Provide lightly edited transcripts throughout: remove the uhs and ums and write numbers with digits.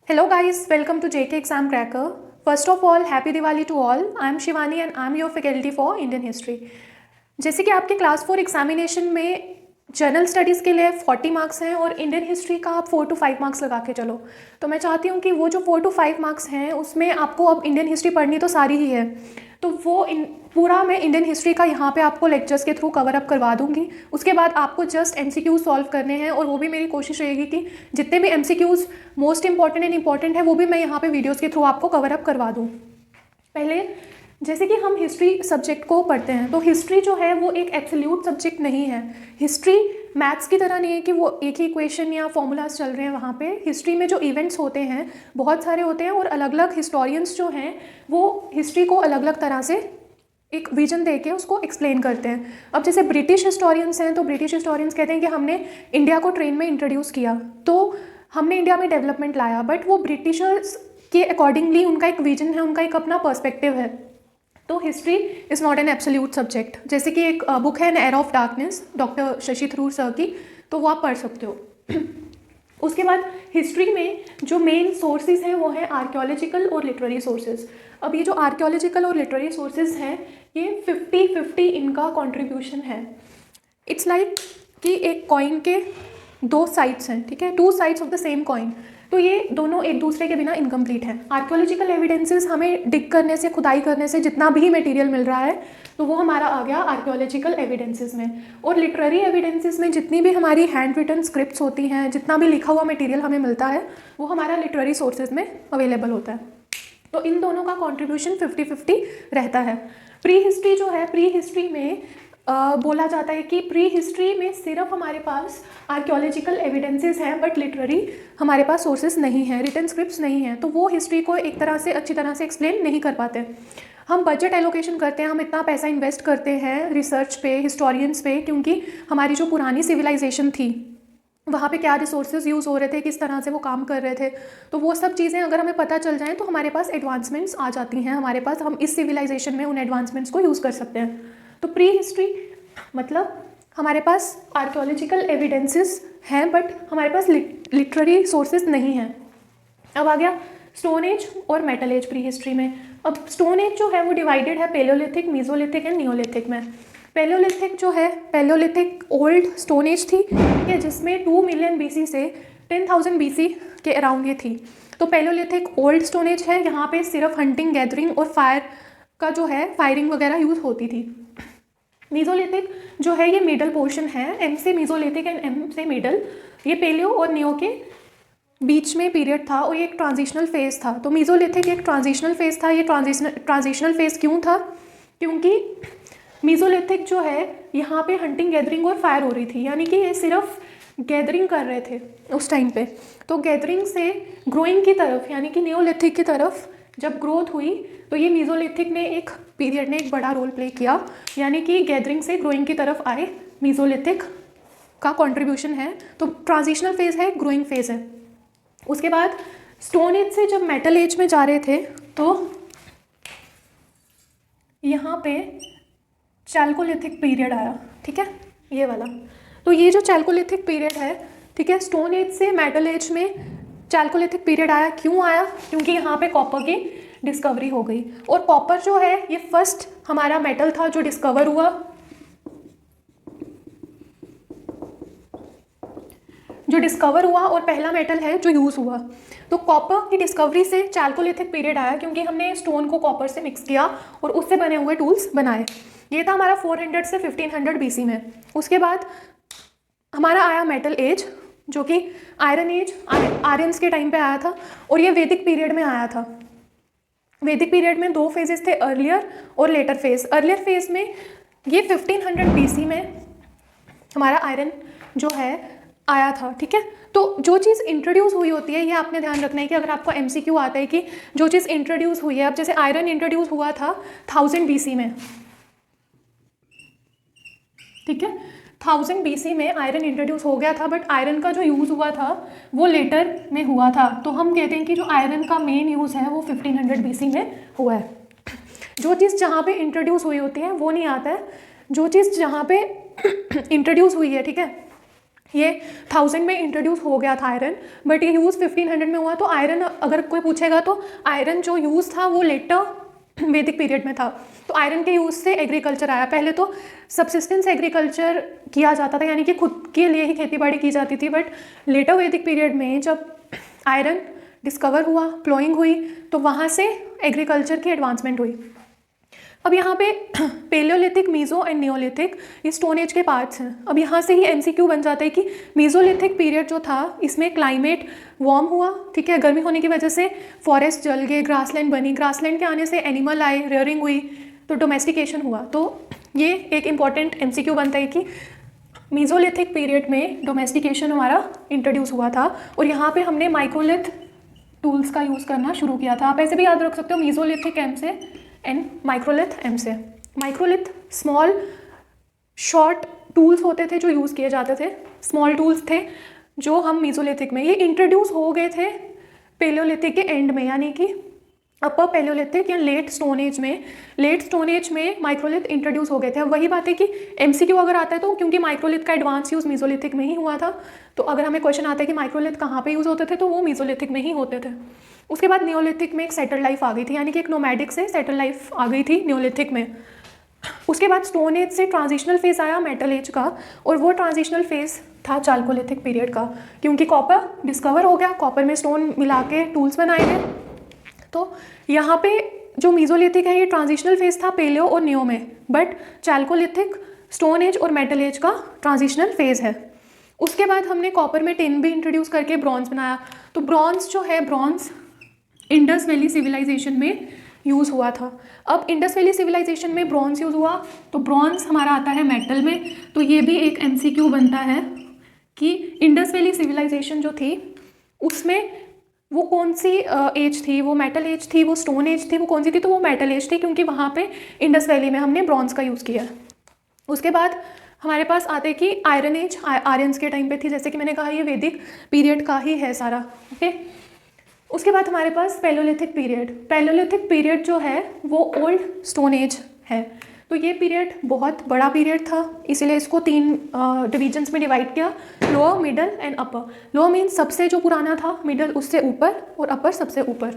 Hello guys, welcome to JK Exam Cracker. First of all, happy Diwali to all. I am Shivani and I am your faculty for Indian History. जैसे कि आपके class 4 examination में general studies के लिए 40 marks हैं और Indian history का आप 4 to 5 मार्क्स लगा के चलो। तो मैं चाहती हूँ कि वो जो 4 to 5 मार्क्स हैं उसमें आपको अब इंडियन हिस्ट्री पढ़नी तो सारी ही है, तो वो पूरा मैं इंडियन हिस्ट्री का यहाँ पे आपको लेक्चर्स के थ्रू कवर अप करवा दूँगी। उसके बाद आपको जस्ट एमसीक्यूज सॉल्व करने हैं और वो भी मेरी कोशिश रहेगी कि जितने भी MCQs most important and important है वो भी मैं यहाँ पे वीडियोज़ के थ्रू आपको कवर अप करवा दूँ। पहले जैसे कि हम हिस्ट्री सब्जेक्ट को पढ़ते हैं तो हिस्ट्री जो है वो एक एब्सोल्यूट सब्जेक्ट नहीं है। हिस्ट्री मैथ्स की तरह नहीं है कि वो एक ही इक्वेशन या फॉर्मूलाज चल रहे हैं। वहाँ पे हिस्ट्री में जो इवेंट्स होते हैं बहुत सारे होते हैं और अलग अलग हिस्टोरियंस जो हैं वो हिस्ट्री को अलग अलग तरह से एक विजन दे के उसको एक्सप्लेन करते हैं। अब जैसे ब्रिटिश हिस्टोरियंस हैं तो ब्रिटिश हिस्टोरियंस कहते हैं कि हमने इंडिया को ट्रेन में इंट्रोड्यूस किया, तो हमने इंडिया में डेवलपमेंट लाया, बट वो ब्रिटिशर्स के अकॉर्डिंगली उनका एक विजन है, उनका एक अपना पर्सपेक्टिव है। तो history is not an absolute subject. जैसे कि एक बुक है an era of darkness doctor Shashi Tharoor sir की, तो वो आप पढ़ सकते हो। उसके बाद हिस्ट्री में जो मेन सोर्सेज हैं वो है आर्कियोलॉजिकल और लिटरेरी सोर्सेज। अब ये जो आर्कियोलॉजिकल और लिटरेरी सोर्सेज हैं ये 50-50 इनका कंट्रीब्यूशन है। इट्स लाइक कि एक कॉइन के दो साइड्स हैं, ठीक है, two sides of the same coin, तो ये दोनों एक दूसरे के बिना इनकम्प्लीट हैं। आर्कियोलॉजिकल एविडेंसेस हमें डिग करने से, खुदाई करने से जितना भी मटेरियल मिल रहा है तो वो हमारा आ गया आर्कियोलॉजिकल एविडेंसेस में। और लिटरेरी एविडेंसेस में जितनी भी हमारी हैंड रिटन स्क्रिप्ट्स होती हैं, जितना भी लिखा हुआ मटेरियल हमें मिलता है वो हमारा लिटरेरी सोर्सेज में अवेलेबल होता है। तो इन दोनों का कॉन्ट्रीब्यूशन 50-50 रहता है। प्री हिस्ट्री जो है, प्री हिस्ट्री में बोला जाता है कि प्री हिस्ट्री में सिर्फ हमारे पास आर्कियोलॉजिकल एविडेंसेस हैं बट लिटरेरी हमारे पास सोर्सेज नहीं हैं, रिटन स्क्रिप्ट्स नहीं हैं, तो वो हिस्ट्री को एक तरह से अच्छी तरह से एक्सप्लेन नहीं कर पाते। हम बजट एलोकेशन करते हैं, हम इतना पैसा इन्वेस्ट करते हैं रिसर्च पे, हिस्टोरियंस पे, क्योंकि हमारी जो पुरानी सिविलाइजेशन थी वहाँ पे क्या रिसोर्सेज यूज़ हो रहे थे, किस तरह से वो काम कर रहे थे, तो वो सब चीज़ें अगर हमें पता चल जाएँ तो हमारे पास एडवांसमेंट्स आ जाती हैं, हमारे पास, हम इस सिविलाइजेशन में उन एडवांसमेंट्स को यूज़ कर सकते हैं। तो प्री हिस्ट्री मतलब हमारे पास आर्कियोलॉजिकल एविडेंसेस हैं बट हमारे पास लिटरेरी सोर्सेज नहीं हैं। अब आ गया स्टोन एज और मेटल एज प्री हिस्ट्री में। अब स्टोन एज जो है वो डिवाइडेड है पेलोलिथिक, मीजोलिथिक एंड नियोलिथिक में। पेलोलिथिक जो है, पेलोलिथिक ओल्ड स्टोन एज थी, ठीक है, जिसमें 2 मिलियन BC से 10,000 BC के अराउंड ये थी। तो पेलोलिथिक ओल्ड स्टोन एज है, यहाँ पे सिर्फ हंटिंग, गैदरिंग और फायर का जो है फायरिंग वगैरह यूज़ होती थी। मीजोलिथिक जो है ये मिडल पोर्शन है, एम से मीजोलिथिक एंड एम से मिडल, ये पेलियो और नियो के बीच में पीरियड था और ये एक ट्रांजिशनल फेज़ था। तो मीजोलिथिक एक ट्रांजिशनल फेज़ था। ये ट्रांजिशनल फेज़ क्यों था? क्योंकि मीजोलिथिक जो है यहाँ पे हंटिंग, गैदरिंग और फायर हो रही थी, यानी कि ये सिर्फ गैदरिंग कर रहे थे उस टाइम पे। तो गैदरिंग से ग्रोइंग की तरफ, यानी कि नियोलिथिक की तरफ जब ग्रोथ हुई तो ये मीजोलिथिक ने एक पीरियड ने एक बड़ा रोल प्ले किया, यानी कि गैदरिंग से ग्रोइंग की तरफ आए, मीजोलिथिक का कंट्रीब्यूशन है। तो ट्रांजिशनल फेज़ है, ग्रोइंग फेज़ है। उसके बाद स्टोन एज से जब मेटल एज में जा रहे थे तो यहाँ पे चैल्कोलिथिक पीरियड आया, ठीक है, ये वाला। तो ये जो चैल्कोलिथिक पीरियड है, ठीक है, स्टोन एज से मेटल एज में चैल्कोलिथिक पीरियड आया। क्यों आया? क्योंकि यहाँ पे कॉपर की डिस्कवरी हो गई। और कॉपर जो है ये फर्स्ट हमारा मेटल था जो डिस्कवर हुआ, और पहला मेटल है जो यूज़ हुआ। तो कॉपर की डिस्कवरी से चैल्कोलिथिक पीरियड आया, क्योंकि हमने स्टोन को कॉपर से मिक्स किया और उससे बने हुए टूल्स बनाए। ये था हमारा 400 से 1500 BC में। उसके बाद हमारा आया मेटल एज, जो कि आयरन एज, आर्यंस के टाइम पे आया था, और ये वैदिक पीरियड में आया था। वैदिक पीरियड में 2 फेजेस थे, अर्लियर और लेटर फेज। अर्लियर फेज में ये 1500 BC में हमारा आयरन जो है आया था, ठीक है। तो जो चीज़ इंट्रोड्यूस हुई होती है, ये आपने ध्यान रखना है कि अगर आपको MCQ आता है कि जो चीज़ इंट्रोड्यूस हुई है, अब जैसे आयरन इंट्रोड्यूस हुआ था 1000 BC में, ठीक है, 1000 BC में आयरन इंट्रोड्यूस हो गया था, बट आयरन का जो यूज़ हुआ था वो लेटर में हुआ था। तो हम कहते हैं कि जो आयरन का मेन यूज़ है वो 1500 BC में हुआ है। जो चीज़ जहाँ पे इंट्रोड्यूस हुई होती है वो नहीं आता है, जो चीज़ जहाँ पे इंट्रोड्यूस हुई है, ठीक है, ये 1000 में इंट्रोड्यूस हो गया था आयरन, बट ये यूज़ 1500 में हुआ। तो आयरन अगर कोई पूछेगा तो आयरन जो यूज़ था वो लेटर वैदिक पीरियड में था। तो आयरन के यूज़ से एग्रीकल्चर आया। पहले तो सबसिस्टेंस एग्रीकल्चर किया जाता था, यानी कि खुद के लिए ही खेती बाड़ी की जाती थी, बट लेटर वैदिक पीरियड में जब आयरन डिस्कवर हुआ, प्लोइंग हुई, तो वहाँ से एग्रीकल्चर की एडवांसमेंट हुई। अब यहाँ पे पेलियोलिथिक, मीज़ो एंड नियोलिथिक ये स्टोन एज के पार्ट्स हैं। अब यहाँ से ही एमसीक्यू बन जाता है कि मीज़ोलिथिक पीरियड जो था इसमें क्लाइमेट वार्म हुआ, ठीक है, गर्मी होने की वजह से फॉरेस्ट जल गए, ग्रासलैंड बनी, ग्रासलैंड के आने से एनिमल आए, रेयरिंग हुई, तो डोमेस्टिकेशन हुआ। तो ये एक इम्पॉर्टेंट एमसीक्यू बनता है कि मीज़ोलिथिक पीरियड में डोमेस्टिकेशन हमारा इंट्रोड्यूस हुआ था, और यहाँ पे हमने माइक्रोलिथ टूल्स का यूज़ करना शुरू किया था। आप ऐसे भी याद रख सकते हो, मीज़ोलिथिक एम से एंड माइक्रोलिथ एम से। माइक्रोलिथ स्मॉल शॉर्ट टूल्स होते थे जो यूज़ किए जाते थे, स्मॉल टूल्स थे जो हम मीज़ोलिथिक में, ये इंट्रोड्यूस हो गए थे पेलियोलिथिक के एंड में, यानी कि अपर पेलियोलिथिक या लेट स्टोन एज में। लेट स्टोन एज में माइक्रोलिथ इंट्रोड्यूस हो गए थे। अब वही बात है कि एमसीक्यू अगर आता है तो क्योंकि माइक्रोलिथ का एडवांस यूज़ मीज़ोलिथिक में ही हुआ था, तो अगर हमें क्वेश्चन आता है कि माइक्रोलिथ कहाँ पे यूज़ होते थे, तो वो मीज़ोलिथिक में ही होते थे। उसके बाद नियोलिथिक में एक सेटल लाइफ आ गई थी, यानी कि एक नोमैडिक से सेटल लाइफ आ गई थी नियोलिथिक में। उसके बाद स्टोन एज से ट्रांजिशनल फेज आया मेटल एज का, और वो ट्रांजिशनल फेज था चाल्कोलिथिक पीरियड का, क्योंकि कॉपर डिस्कवर हो गया, कॉपर में स्टोन मिला के टूल्स बनाए गए। तो यहाँ पे जो मीज़ोलिथिक है ये ट्रांजिशनल फेज था पेलियो और नियो में, बट चाल्कोलिथिक स्टोन एज और मेटल एज का ट्रांजिशनल फेज है। उसके बाद हमने कॉपर में टिन भी इंट्रोड्यूस करके ब्रॉन्ज बनाया। तो ब्रॉन्ज जो है, ब्रॉन्ज इंडस वैली सिविलाइजेशन में यूज़ हुआ था। अब इंडस वैली सिविलाइजेशन में ब्रॉन्ज यूज़ हुआ, तो ब्रॉन्ज हमारा आता है मेटल में। तो ये भी एक एमसीक्यू बनता है कि इंडस वैली सिविलाइजेशन जो थी उसमें वो कौन सी एज थी, वो मेटल एज थी, वो स्टोन एज थी, वो कौन सी थी, तो वो मेटल एज थी, क्योंकि वहाँ पे इंडस वैली में हमने ब्रॉन्ज का यूज़ किया। उसके बाद हमारे पास आते कि आयरन एज आर्यंस के टाइम पे थी, जैसे कि मैंने कहा ये वैदिक पीरियड का ही है सारा, ओके। उसके बाद हमारे पास पैलियोलिथिक पीरियड। पैलियोलिथिक पीरियड जो है वो ओल्ड स्टोन एज है। तो ये पीरियड बहुत बड़ा पीरियड था, इसीलिए इसको 3 डिविजन्स में डिवाइड किया, lower, middle and upper. Lower means सबसे जो पुराना था, मिडल उससे ऊपर, और अपर सबसे ऊपर।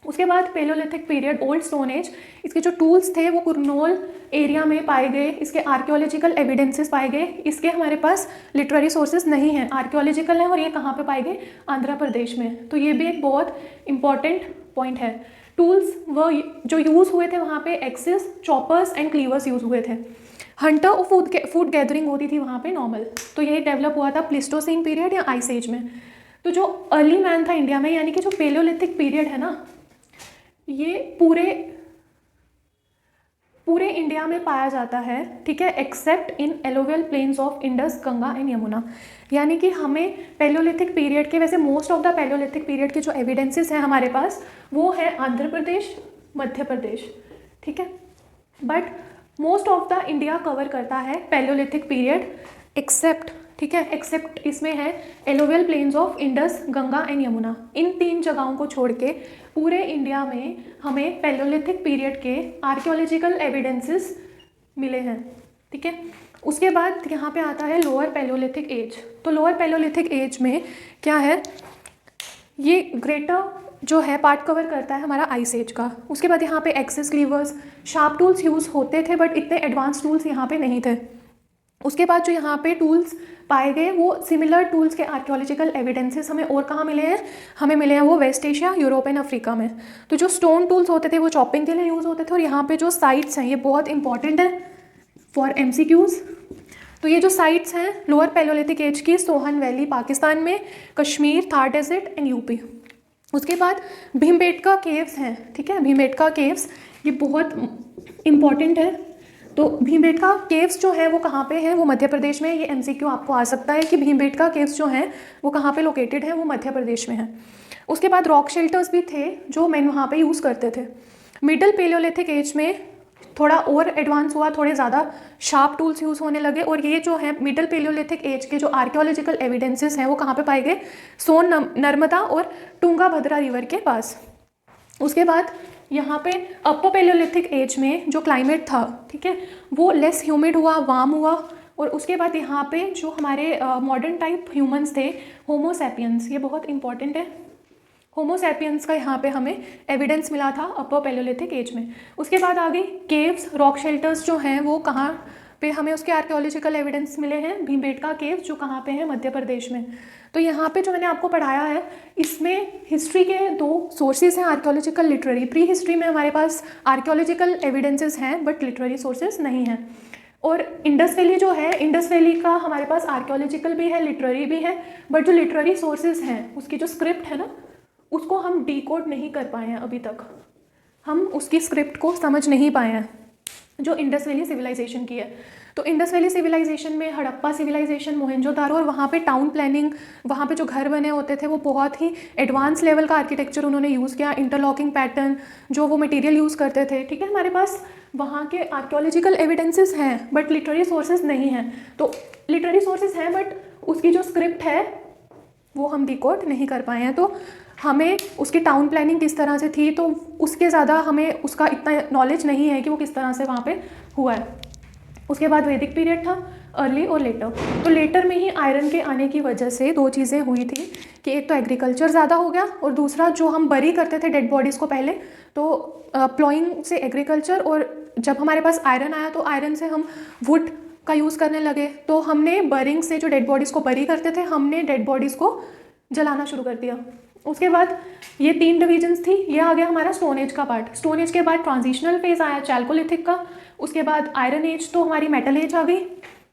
उसके बाद Palaeolithic period old stone age, इसके जो टूल्स थे वो कुर्नूल एरिया में पाए गए, इसके आर्कियोलॉजिकल एविडेंसेस पाए गए। इसके हमारे पास लिटरेरी सोर्सेज नहीं हैं, आर्कियोलॉजिकल है, और ये कहाँ पे पाए गए, आंध्र प्रदेश में। तो ये भी एक बहुत इंपॉर्टेंट पॉइंट है। टूल्स वो जो यूज़ हुए थे वहाँ पे एक्सिस, चॉपर्स एंड क्लीवर्स यूज़ हुए थे। हंटर और फूड गैदरिंग होती थी वहाँ पे नॉर्मल। तो ये डेवलप हुआ था प्लिस्टोसीन पीरियड या आइस एज में। तो जो अर्ली मैन था इंडिया में, यानी कि जो पेलियोलिथिक पीरियड है ना, ये पूरे इंडिया में पाया जाता है, ठीक है, except in alluvial plains of Indus, Ganga and Yamuna. यानी कि हमें पैलियोलिथिक पीरियड के, वैसे most of the palaeolithic period के जो एविडेंसेस हैं हमारे पास वो है आंध्र प्रदेश, मध्य प्रदेश, ठीक है, but most of the India cover करता है पैलियोलिथिक पीरियड एक्सेप्ट, ठीक है, एक्सेप्ट इसमें है alluvial plains of Indus, Ganga and Yamuna. इन 3 जगहों को छोड़ के पूरे इंडिया में हमें पैलियोलिथिक पीरियड के आर्कियोलॉजिकल एविडेंसेस मिले हैं, ठीक है। उसके बाद यहाँ पे आता है लोअर पैलियोलिथिक एज। तो लोअर पैलियोलिथिक एज में क्या है, ये ग्रेटर जो है पार्ट कवर करता है हमारा आइस एज का। उसके बाद यहाँ पे एक्सिस, क्लीवर्स, शार्प टूल्स यूज़ होते थे, बट इतने एडवांस टूल्स यहाँ पे नहीं थे। उसके बाद जो यहाँ पे टूल्स पाए गए वो सिमिलर टूल्स के आर्कियोलॉजिकल एविडेंसेस हमें और कहाँ मिले हैं, हमें मिले हैं वो West Asia, Europe and Africa में। तो जो स्टोन टूल्स होते थे वो चॉपिंग के लिए यूज़ होते थे, और यहाँ पे जो साइट्स हैं ये बहुत इंपॉर्टेंट है फॉर एमसीक्यूज़। तो ये जो साइट्स हैं लोअर पैलियोलिथिक एज की, सोहन वैली पाकिस्तान में, Kashmir, Thar desert and UP. उसके बाद भीमबेटका केव्स हैं, ठीक है, भीमबेटका केव्स ये बहुत इंपॉर्टेंट है। तो भीमबेटका केव्स जो है वो कहाँ पे हैं, वो मध्य प्रदेश में। ये एमसीक्यू आपको आ सकता है कि भीमबेटका केव्स जो हैं वो कहाँ पे लोकेटेड हैं, वो मध्य प्रदेश में हैं। उसके बाद रॉक शेल्टर्स भी थे जो मैन वहाँ पे यूज़ करते थे। मिडल पेलियोलिथिक एज में थोड़ा और एडवांस हुआ, थोड़े ज़्यादा शार्प टूल्स यूज़ होने लगे, और ये जो है मिडल पेलियोलिथिक एज के जो आर्कियोलॉजिकल एविडेंसेस हैं वो कहाँ पे पाए गए, सोन, नर्मदा और टुंगा भद्रा रिवर के पास। उसके बाद यहाँ पे अपर पैलियोलिथिक एज में जो क्लाइमेट था, ठीक है, वो लेस ह्यूमिड हुआ, वार्म हुआ, और उसके बाद यहाँ पे जो हमारे मॉडर्न टाइप ह्यूमंस थे, होमो सैपियंस, ये बहुत इंपॉर्टेंट है। होमो सैपियंस का यहाँ पे हमें एविडेंस मिला था अपर पैलियोलिथिक एज में। उसके बाद आ गई केव्स, रॉक शेल्टर्स जो हैं वो कहाँ पे हमें उसके आर्कियोलॉजिकल एविडेंस मिले हैं, भीमबेटका केव जो कहाँ पे है, मध्य प्रदेश में। तो यहाँ पे जो मैंने आपको पढ़ाया है इसमें हिस्ट्री के 2 सोर्सेज हैं, आर्कियोलॉजिकल, लिटरेरी। प्री हिस्ट्री में हमारे पास आर्कियोलॉजिकल एविडेंसेस हैं बट लिटरेरी सोर्सेज नहीं हैं। और इंडस वैली जो है, इंडस वैली का हमारे पास आर्कियोलॉजिकल भी है, लिटरेरी भी है, बट जो लिटरेरी सोर्सेज हैं उसकी जो स्क्रिप्ट है ना, उसको हम डिकोड नहीं कर पाए हैं अभी तक, हम उसकी स्क्रिप्ट को समझ नहीं पाए हैं जो इंडस वैली सिविलाइजेशन की है। तो इंडस वैली सिविलाइजेशन में हड़प्पा सिविलाइजेशन, मोहनजोदारो, और वहाँ पे टाउन प्लानिंग, वहाँ पे जो घर बने होते थे वो बहुत ही एडवांस लेवल का आर्किटेक्चर उन्होंने यूज़ किया, इंटरलॉकिंग पैटर्न, जो वो मटेरियल यूज़ करते थे। ठीक है, हमारे पास वहाँ के आर्कियोलॉजिकल एविडेंसेस हैं बट लिटरेरी सोर्सेज नहीं हैं। तो लिटरेरी सोर्सेज हैं बट उसकी जो स्क्रिप्ट है वो हम डिकोड नहीं कर पाए हैं। तो हमें उसकी टाउन प्लानिंग किस तरह से थी तो उसके ज़्यादा हमें उसका इतना नॉलेज नहीं है कि वो किस तरह से वहाँ पे हुआ है। उसके बाद वैदिक पीरियड था, अर्ली और लेटर। तो लेटर में ही आयरन के आने की वजह से 2 चीज़ें हुई थी कि एक तो एग्रीकल्चर ज़्यादा हो गया और दूसरा जो हम बरी करते थे डेड बॉडीज़ को पहले, तो प्लॉइंग से एग्रीकल्चर, और जब हमारे पास आयरन आया तो आयरन से हम वुड का यूज़ करने लगे। तो हमने बरिंग से जो डेड बॉडीज़ को बरी करते थे, हमने डेड बॉडीज़ को जलाना शुरू कर दिया। उसके बाद ये 3 डिविजन्स थी। ये आ गया हमारा स्टोन एज का पार्ट। स्टोन एज के बाद ट्रांजिशनल फेज आया चैल्कोलिथिक का, उसके बाद आयरन एज, तो हमारी मेटल एज आ गई।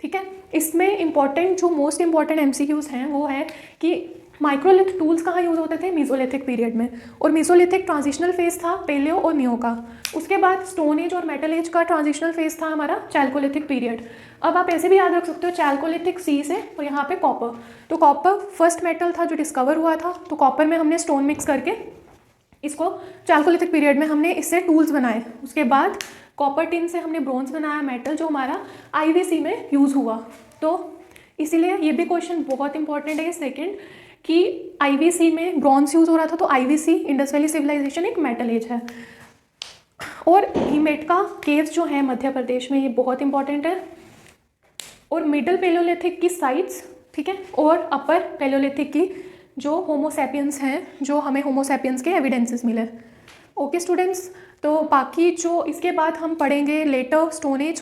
ठीक है, इसमें इंपॉर्टेंट जो मोस्ट इंपॉर्टेंट एमसीक्यूज हैं वो है कि माइक्रोलिथ टूल्स कहाँ यूज़ होते थे, मीसोलिथिक पीरियड में, और मीसोलिथिक ट्रांजिशनल फेज था पेलियो और नियो का। उसके बाद स्टोन एज और मेटल एज का ट्रांजिशनल फेज था हमारा चैल्कोलिथिक पीरियड। अब आप ऐसे भी याद रख सकते हो चैल्कोलिथिक सी से, और यहाँ पे कॉपर। तो कॉपर फर्स्ट मेटल था जो डिस्कवर हुआ था, तो कॉपर में हमने स्टोन मिक्स करके इसको चैल्कोलिथिक पीरियड में हमने इससे टूल्स बनाए। उसके बाद कॉपर टिन से हमने ब्रोंज बनाया मेटल, जो हमारा आईवीसी में यूज़ हुआ। तो इसीलिए ये भी क्वेश्चन बहुत इंपॉर्टेंट है सेकेंड, कि आईवीसी में ब्रॉन्ज यूज़ हो रहा था, तो आईवीसी इंडस वैली सिविलाइजेशन एक मेटल एज है। और भीमबेटका केव्स जो हैं मध्य प्रदेश में, ये बहुत इंपॉर्टेंट है। और मिडल पैलियोलिथिक की साइट्स, ठीक है, और अपर पैलियोलिथिक की जो होमोसैपियंस हैं, जो हमें होमोसैपियंस के एविडेंसेस मिले। ओके स्टूडेंट्स, तो बाकी जो इसके बाद हम पढ़ेंगे लेटर स्टोन एज।